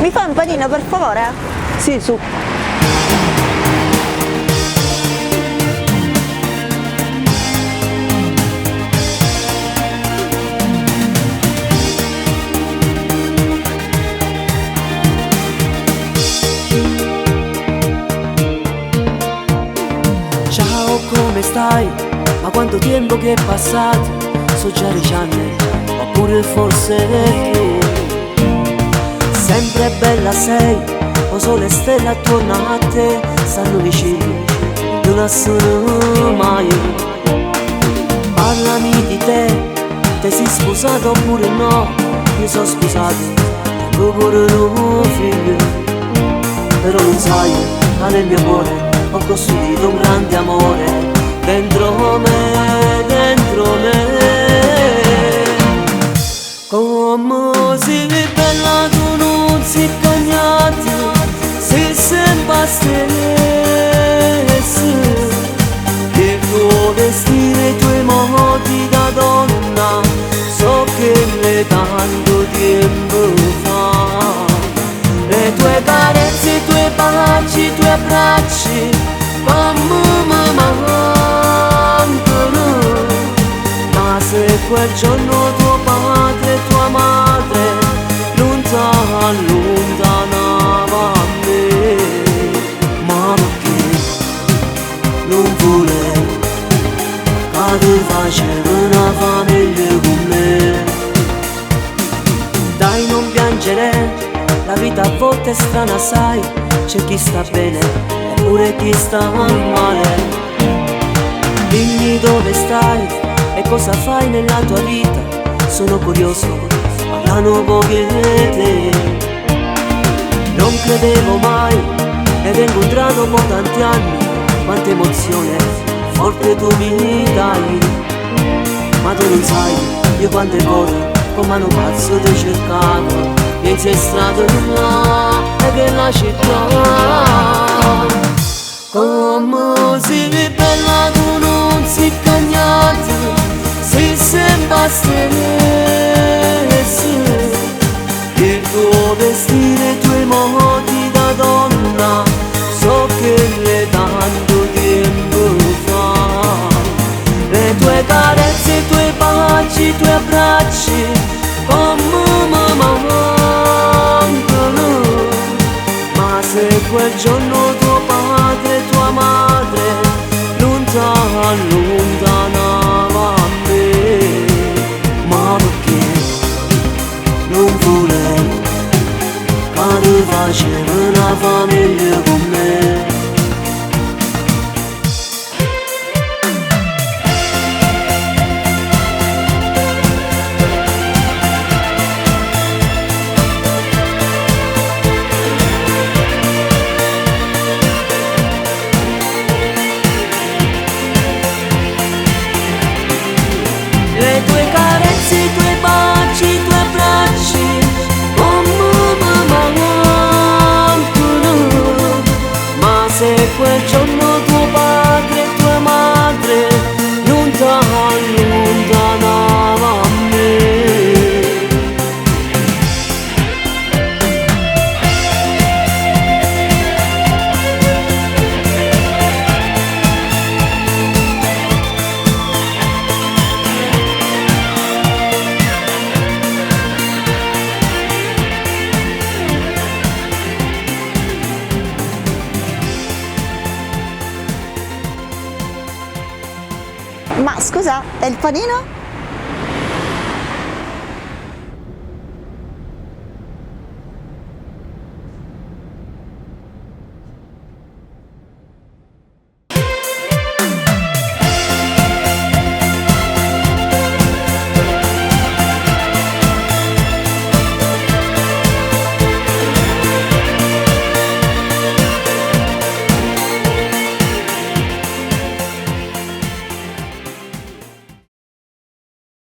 Mi fai un panino per favore? Sì, su. Ciao, come stai? Ma quanto tempo che è passato? So già 10 anni, oppure forse più. Sempre bella sei, o sole e stelle attorno a te stanno vicini, non lasciano mai. Parlami di te, ti sei sposato oppure no? Io sono sposato, tengo pure un figlio. Però non sai, ma nel mio cuore ho costruito un grande amore dentro me, dentro me. Come si bella tu non si cagnati, si sempre stessa. Il tuo vestire, i tuoi modi da donna, so che ne tanto tempo fa. Le tue carezze, i tuoi baci, i tuoi abbracci, come mi mancano. Ma se quel giorno tuo padre e tua madre allontanava a me, ma perché non volevo che ti facevi una famiglia con me. Dai, non piangere, la vita a volte è strana, sai, c'è chi sta bene eppure chi sta male. Dimmi dove stai e cosa fai nella tua vita, sono curioso, parlano poche te. Non credevo mai ed ho incontrato dopo tanti anni, quanta emozione forte tu mi dai. Ma tu non sai, io quante volte come un pazzo ti cercavo, e sei stato là e che la città. Come si bella tu non si cagnata, si sempre stessa. Il tuo vestire, i tuoi modi da donna, so che le tanto tempo fa. Le tue carezze, i tuoi baci, i tuoi abbracci, come mi mancano. Ma se quel giorno tuo padre e tua madre allontanava a me, ma perché non volevo che ti facevi una famiglia con me. Le tue carezze, i tuoi baci, i tuoi abbracci, come mi mancano. Ma se quel giorno tuo padre e tua madre non ti allontanava a me. Ma scusa, e il panino?